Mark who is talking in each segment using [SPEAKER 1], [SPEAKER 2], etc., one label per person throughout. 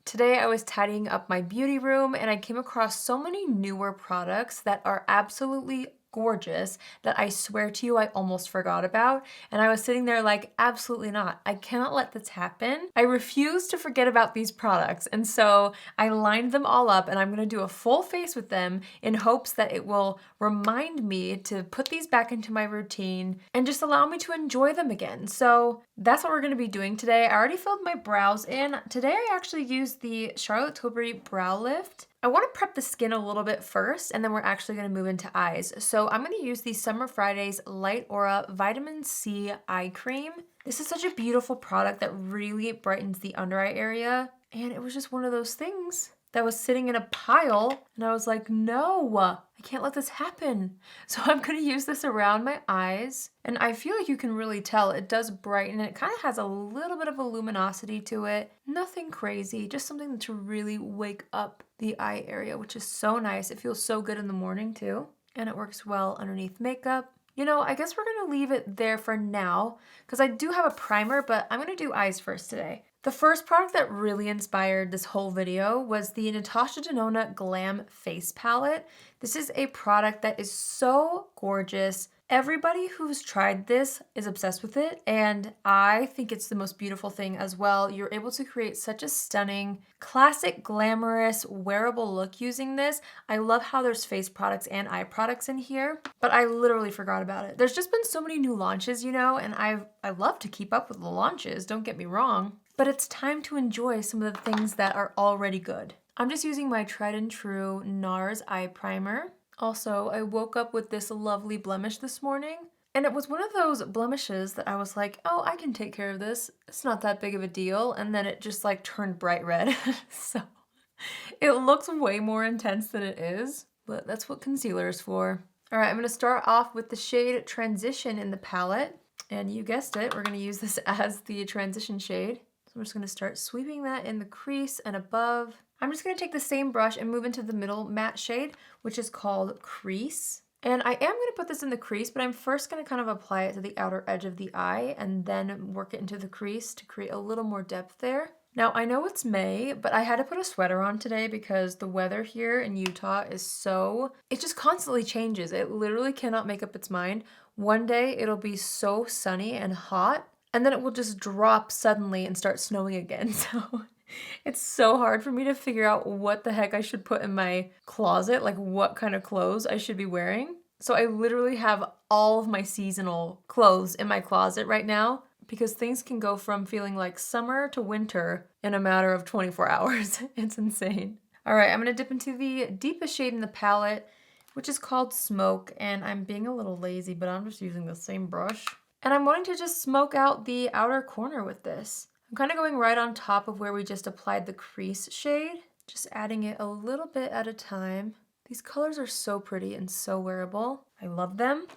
[SPEAKER 1] Today I was tidying up my beauty room and I came across so many newer products that are absolutely gorgeous that I swear to you I almost forgot about. And I was sitting there like, absolutely not. I cannot let this happen. I refuse to forget about these products. And so I lined them all up and I'm gonna do a full face with them in hopes that it will remind me to put these back into my routine and just allow me to enjoy them again. So that's what we're gonna be doing today. I already filled my brows in. Today I actually used the Charlotte Tilbury Brow Lift. I want to prep the skin a little bit first, and then we're actually going to move into eyes. So I'm going to use the Summer Fridays Light Aura Vitamin C Eye Cream. This is such a beautiful product that really brightens the under eye area, and it was just one of those things that was sitting in a pile, and I was like, no, I can't let this happen. So I'm gonna use this around my eyes, and I feel like you can really tell it does brighten, and it kind of has a little bit of a luminosity to it. Nothing crazy, just something to really wake up the eye area, which is so nice. It feels so good in the morning too, and it works well underneath makeup. You know, I guess we're gonna leave it there for now, because I do have a primer, but I'm gonna do eyes first today. The first product that really inspired this whole video was the Natasha Denona Glam Face Palette. This is a product that is so gorgeous. Everybody who's tried this is obsessed with it, and I think it's the most beautiful thing as well. You're able to create such a stunning, classic, glamorous, wearable look using this. I love how there's face products and eye products in here, but I literally forgot about it. There's just been so many new launches, you know, and I love to keep up with the launches, don't get me wrong, but it's time to enjoy some of the things that are already good. I'm just using my tried and true NARS eye primer. Also, I woke up with this lovely blemish this morning, and it was one of those blemishes that I was like, oh, I can take care of this. It's not that big of a deal. And then it just like turned bright red. So it looks way more intense than it is, but that's what concealer is for. All right, I'm gonna start off with the shade Transition in the palette. And you guessed it, we're gonna use this as the transition shade. So I'm just gonna start sweeping that in the crease and above. I'm just gonna take the same brush and move into the middle matte shade, which is called Crease. And I am gonna put this in the crease, but I'm first gonna kind of apply it to the outer edge of the eye and then work it into the crease to create a little more depth there. Now, I know it's May, but I had to put a sweater on today because the weather here in Utah is it just constantly changes. It literally cannot make up its mind. One day it'll be so sunny and hot, and then it will just drop suddenly and start snowing again. So it's so hard for me to figure out what the heck I should put in my closet, like what kind of clothes I should be wearing. So I literally have all of my seasonal clothes in my closet right now because things can go from feeling like summer to winter in a matter of 24 hours. It's insane. All right, I'm gonna dip into the deepest shade in the palette, which is called Smoke, and I'm being a little lazy, but I'm just using the same brush. And I'm wanting to just smoke out the outer corner with this. I'm kind of going right on top of where we just applied the crease shade, just adding it a little bit at a time. These colors are so pretty and so wearable. I love them.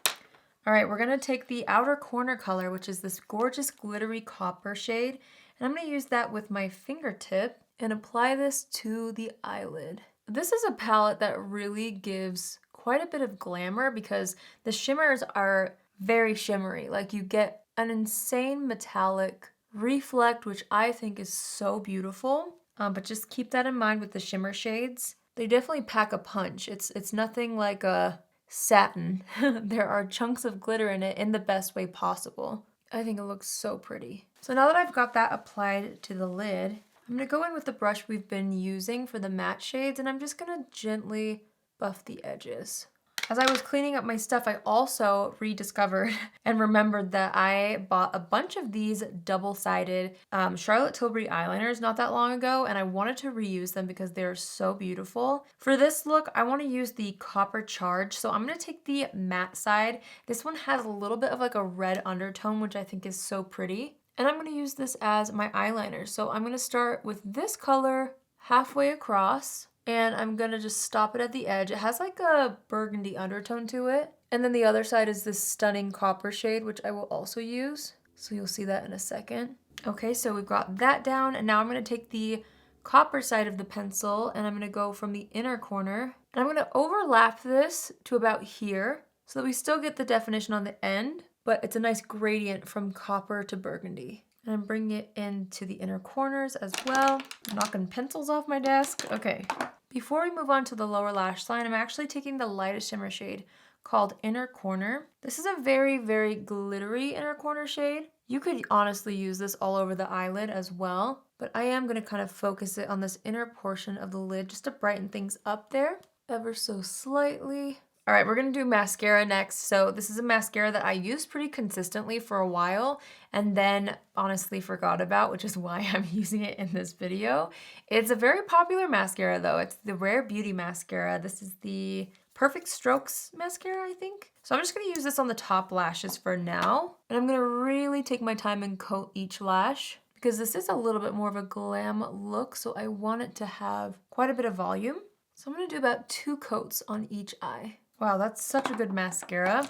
[SPEAKER 1] All right, we're gonna take the outer corner color, which is this gorgeous glittery copper shade, and I'm gonna use that with my fingertip and apply this to the eyelid. This is a palette that really gives quite a bit of glamour because the shimmers are very shimmery. Like you get an insane metallic reflect, which I think is so beautiful. But just keep that in mind with the shimmer shades. They definitely pack a punch. It's nothing like a satin. There are chunks of glitter in it in the best way possible. I think it looks so pretty. So now that I've got that applied to the lid, I'm gonna go in with the brush we've been using for the matte shades, and I'm just gonna gently buff the edges. As I was cleaning up my stuff, I also rediscovered and remembered that I bought a bunch of these double-sided Charlotte Tilbury eyeliners not that long ago, and I wanted to reuse them because they're so beautiful. For this look, I want to use the Copper Charge, so I'm going to take the matte side. This one has a little bit of like a red undertone, which I think is so pretty. And I'm going to use this as my eyeliner. So I'm going to start with this color halfway across, and I'm gonna just stop it at the edge. It has like a burgundy undertone to it. And then the other side is this stunning copper shade, which I will also use. So you'll see that in a second. Okay, so we've got that down, and now I'm gonna take the copper side of the pencil and I'm gonna go from the inner corner, and I'm gonna overlap this to about here so that we still get the definition on the end, but it's a nice gradient from copper to burgundy. And I'm bringing it into the inner corners as well. I'm knocking pencils off my desk. Okay. Before we move on to the lower lash line, I'm actually taking the lightest shimmer shade called Inner Corner. This is a very, very glittery inner corner shade. You could honestly use this all over the eyelid as well, but I am gonna kind of focus it on this inner portion of the lid just to brighten things up there ever so slightly. All right, we're gonna do mascara next. So this is a mascara that I used pretty consistently for a while and then honestly forgot about, which is why I'm using it in this video. It's a very popular mascara though. It's the Rare Beauty mascara. This is the Perfect Strokes mascara, I think. So I'm just gonna use this on the top lashes for now. And I'm gonna really take my time and coat each lash because this is a little bit more of a glam look. So I want it to have quite a bit of volume. So I'm gonna do about 2 coats on each eye. Wow, that's such a good mascara.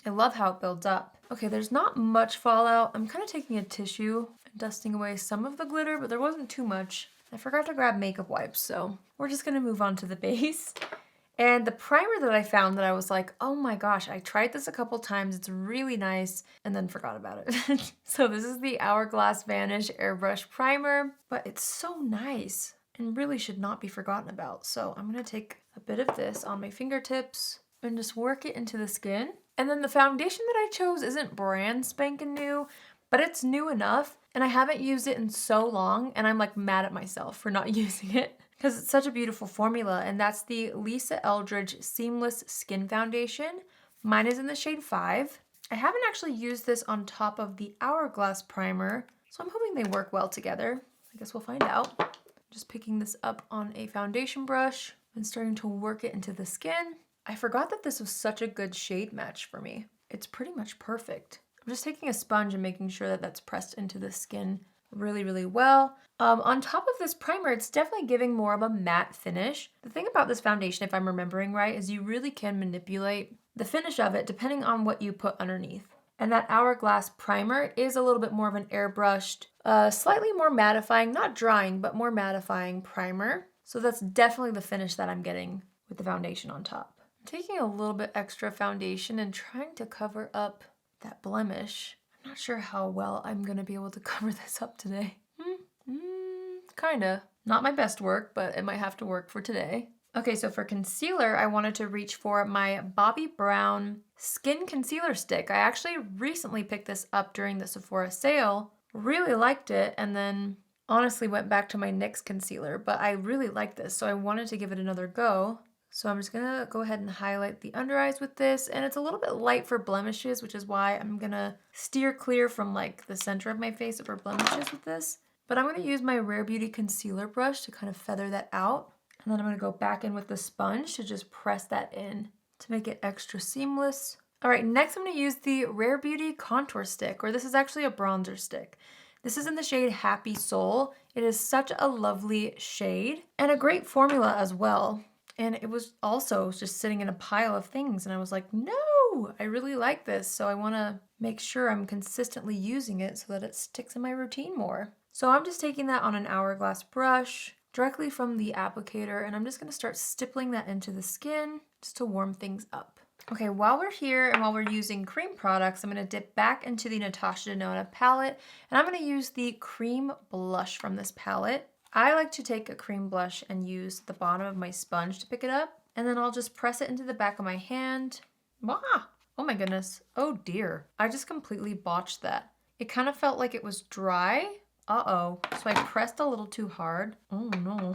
[SPEAKER 1] I love how it builds up. Okay, there's not much fallout. I'm kind of taking a tissue and dusting away some of the glitter, but there wasn't too much. I forgot to grab makeup wipes, so we're just gonna move on to the base. And the primer that I found that I was like, oh my gosh, I tried this a couple times, it's really nice, and then forgot about it. So this is the Hourglass Vanish Airbrush Primer, but it's so nice and really should not be forgotten about. So I'm gonna take a bit of this on my fingertips and just work it into the skin. And then the foundation that I chose isn't brand spanking new, but it's new enough and I haven't used it in so long and I'm like mad at myself for not using it because it's such a beautiful formula, and that's the Lisa Eldridge Seamless Skin Foundation. Mine is in the shade 5. I haven't actually used this on top of the Hourglass primer, so I'm hoping they work well together. I guess we'll find out. Just picking this up on a foundation brush and starting to work it into the skin. I forgot that this was such a good shade match for me. It's pretty much perfect. I'm just taking a sponge and making sure that that's pressed into the skin really, really well. On top of this primer, it's definitely giving more of a matte finish. The thing about this foundation, if I'm remembering right, is you really can manipulate the finish of it depending on what you put underneath. And that Hourglass primer is a little bit more of an airbrushed, slightly more mattifying, not drying, but more mattifying primer. So that's definitely the finish that I'm getting with the foundation on top. I'm taking a little bit extra foundation and trying to cover up that blemish. I'm not sure how well I'm gonna be able to cover this up today. Kinda. Not my best work, but it might have to work for today. Okay, so for concealer, I wanted to reach for my Bobbi Brown Skin Concealer Stick. I actually recently picked this up during the Sephora sale. Really liked it, and then honestly went back to my NYX concealer, but I really like this, so I wanted to give it another go. So I'm just gonna go ahead and highlight the under eyes with this, and it's a little bit light for blemishes, which is why I'm gonna steer clear from like the center of my face for blemishes with this. But I'm gonna use my Rare Beauty concealer brush to kind of feather that out. And then I'm gonna go back in with the sponge to just press that in to make it extra seamless. All right, next I'm gonna use the Rare Beauty contour stick, or this is actually a bronzer stick. This is in the shade Happy Soul. It is such a lovely shade and a great formula as well. And it was also just sitting in a pile of things and I was like, no, I really like this. So I wanna make sure I'm consistently using it so that it sticks in my routine more. So I'm just taking that on an Hourglass brush directly from the applicator, and I'm just gonna start stippling that into the skin just to warm things up. Okay, while we're here and while we're using cream products, I'm gonna dip back into the Natasha Denona palette, and I'm gonna use the cream blush from this palette. I like to take a cream blush and use the bottom of my sponge to pick it up, and then I'll just press it into the back of my hand. Ah! Oh my goodness. Oh dear. I just completely botched that. It kind of felt like it was dry. Uh-oh. So I pressed a little too hard. Oh no.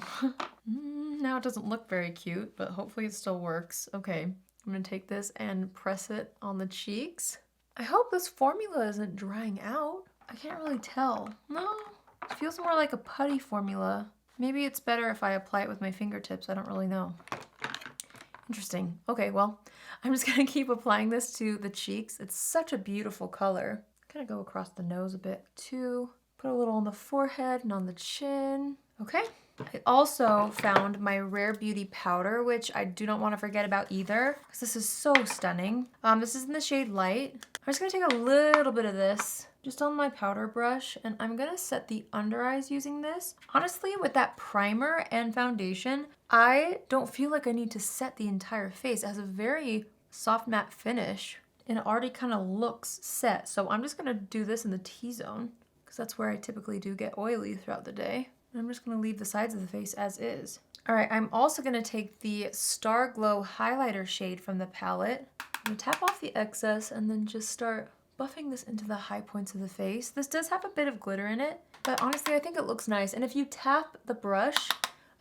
[SPEAKER 1] Now it doesn't look very cute, but hopefully it still works. Okay. I'm gonna take this and press it on the cheeks. I hope this formula isn't drying out. I can't really tell. No. It feels more like a putty formula. Maybe it's better if I apply it with my fingertips. I don't really know. Interesting. Okay, well, I'm just gonna keep applying this to the cheeks. It's such a beautiful color. Kind of go across the nose a bit too. Put a little on the forehead and on the chin. Okay. I also found my Rare Beauty powder, which I do not want to forget about either, because this is so stunning. This is in the shade Light. I'm just gonna take a little bit of this just on my powder brush, and I'm gonna set the under eyes using this. Honestly, with that primer and foundation, I don't feel like I need to set the entire face. It has a very soft matte finish, and it already kind of looks set. So I'm just gonna do this in the T-zone, because that's where I typically do get oily throughout the day. I'm just gonna leave the sides of the face as is. All right, I'm also gonna take the Star Glow highlighter shade from the palette. I'm gonna tap off the excess and then just start buffing this into the high points of the face. This does have a bit of glitter in it, but honestly, I think it looks nice. And if you tap the brush,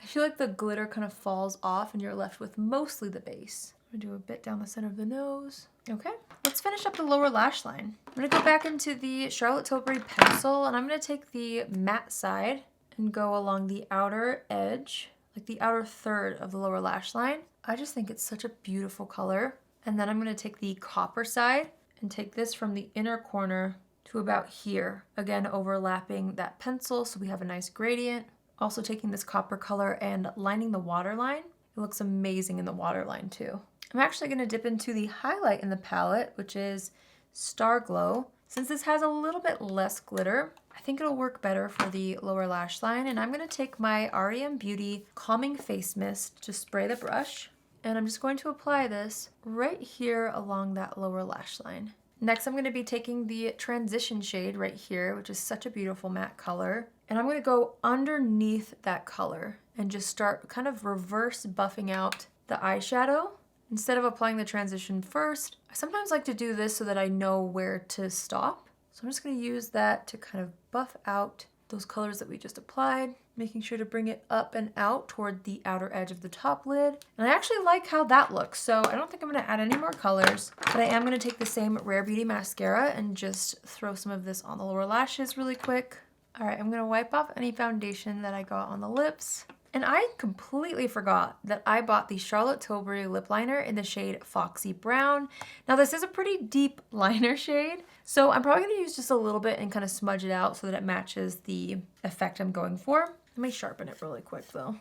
[SPEAKER 1] I feel like the glitter kind of falls off and you're left with mostly the base. I'm gonna do a bit down the center of the nose. Okay, let's finish up the lower lash line. I'm gonna go back into the Charlotte Tilbury pencil and I'm gonna take the matte side and go along the outer edge, like the outer third of the lower lash line. I just think it's such a beautiful color. And then I'm gonna take the copper side and take this from the inner corner to about here. Again, overlapping that pencil so we have a nice gradient. Also taking this copper color and lining the waterline. It looks amazing in the waterline too. I'm actually gonna dip into the highlight in the palette, which is Star Glow. Since this has a little bit less glitter, I think it'll work better for the lower lash line. And I'm gonna take my REM Beauty Calming Face Mist to spray the brush. And I'm just going to apply this right here along that lower lash line. Next, I'm gonna be taking the transition shade right here, which is such a beautiful matte color. And I'm gonna go underneath that color and just start kind of reverse buffing out the eyeshadow. Instead of applying the transition first, I sometimes like to do this so that I know where to stop. So I'm just gonna use that to kind of buff out those colors that we just applied, making sure to bring it up and out toward the outer edge of the top lid. And I actually like how that looks, so I don't think I'm gonna add any more colors, but I am gonna take the same Rare Beauty mascara and just throw some of this on the lower lashes really quick. All right, I'm gonna wipe off any foundation that I got on the lips. And I completely forgot that I bought the Charlotte Tilbury lip liner in the shade Foxy Brown. Now this is a pretty deep liner shade, so I'm probably gonna use just a little bit and kind of smudge it out so that it matches the effect I'm going for. Let me sharpen it really quick though.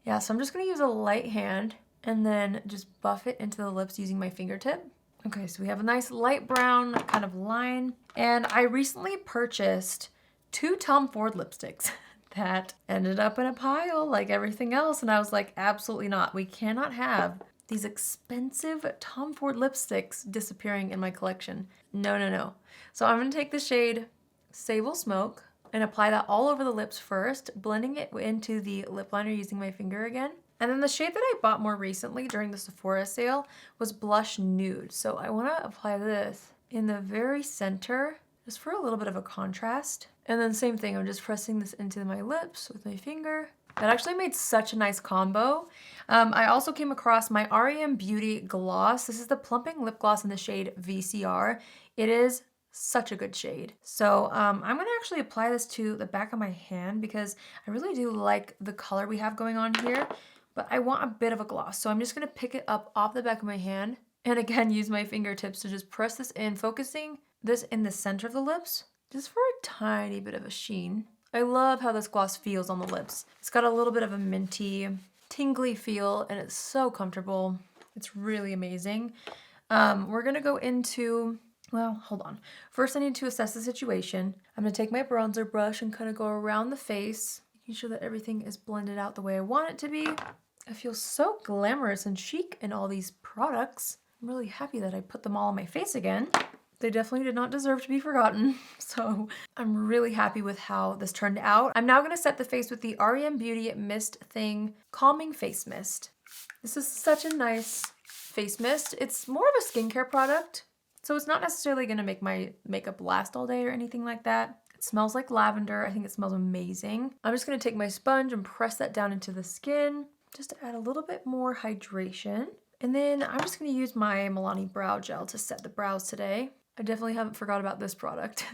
[SPEAKER 1] Yeah, so I'm just gonna use a light hand and then just buff it into the lips using my fingertip. Okay, so we have a nice light brown kind of line. And I recently purchased 2 Tom Ford lipsticks. That ended up in a pile like everything else. And I was like, absolutely not. We cannot have these expensive Tom Ford lipsticks disappearing in my collection. No, no, no. So I'm gonna take the shade Sable Smoke and apply that all over the lips first, blending it into the lip liner using my finger again. And then the shade that I bought more recently during the Sephora sale was Blush Nude. So I wanna apply this in the very center, just for a little bit of a contrast. And then same thing, I'm just pressing this into my lips with my finger. That actually made such a nice combo. I also came across my REM Beauty gloss. This is the Plumping Lip Gloss in the shade VCR. It is such a good shade. So I'm gonna actually apply this to the back of my hand because I really do like the color we have going on here, but I want a bit of a gloss. So I'm just gonna pick it up off the back of my hand and again, use my fingertips to just press this in, focusing this in the center of the lips, just for a tiny bit of a sheen. I love how this gloss feels on the lips. It's got a little bit of a minty, tingly feel, and it's so comfortable. It's really amazing. We're gonna go into, well, hold on. First, I need to assess the situation. I'm gonna take my bronzer brush and kind of go around the face, making sure that everything is blended out the way I want it to be. I feel so glamorous and chic in all these products. I'm really happy that I put them all on my face again. They definitely did not deserve to be forgotten. So I'm really happy with how this turned out. I'm now gonna set the face with the REM Beauty Mist Thing Calming Face Mist. This is such a nice face mist. It's more of a skincare product, so it's not necessarily gonna make my makeup last all day or anything like that. It smells like lavender. I think it smells amazing. I'm just gonna take my sponge and press that down into the skin just to add a little bit more hydration. And then I'm just gonna use my Milani Brow Gel to set the brows today. I definitely haven't forgot about this product.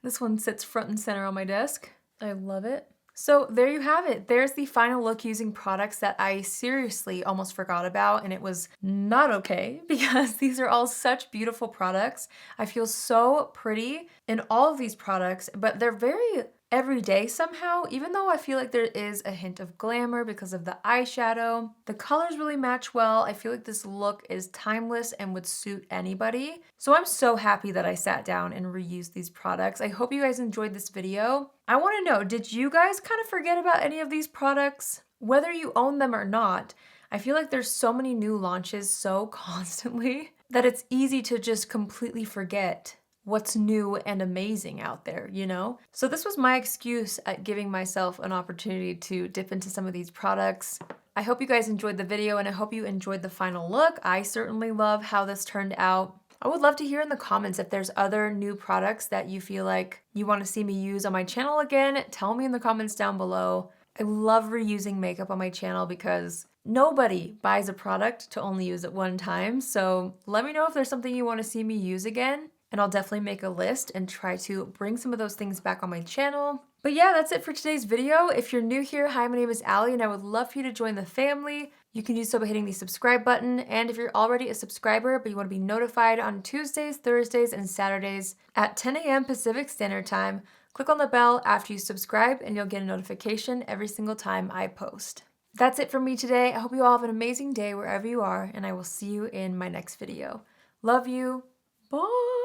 [SPEAKER 1] This one sits front and center on my desk. I love it. So there you have it. There's the final look using products that I seriously almost forgot about, and it was not okay because these are all such beautiful products. I feel so pretty in all of these products, but they're very everyday somehow, even though I feel like there is a hint of glamour because of the eyeshadow. The colors really match well. I feel like this look is timeless and would suit anybody. So I'm so happy that I sat down and reused these products. I hope you guys enjoyed this video. I want to know, did you guys kind of forget about any of these products? Whether you own them or not, I feel like there's so many new launches so constantly that it's easy to just completely forget what's new and amazing out there, you know? So this was my excuse at giving myself an opportunity to dip into some of these products. I hope you guys enjoyed the video and I hope you enjoyed the final look. I certainly love how this turned out. I would love to hear in the comments if there's other new products that you feel like you want to see me use on my channel again. Tell me in the comments down below. I love reusing makeup on my channel because nobody buys a product to only use it one time. So let me know if there's something you want to see me use again, and I'll definitely make a list and try to bring some of those things back on my channel. But yeah, that's it for today's video. If you're new here, hi, my name is Allie, and I would love for you to join the family. You can do so by hitting the subscribe button, and if you're already a subscriber but you want to be notified on Tuesdays, Thursdays, and Saturdays at 10 a.m. Pacific Standard Time, click on the bell after you subscribe and you'll get a notification every single time I post. That's it from me today. I hope you all have an amazing day wherever you are, and I will see you in my next video. Love you. Bye.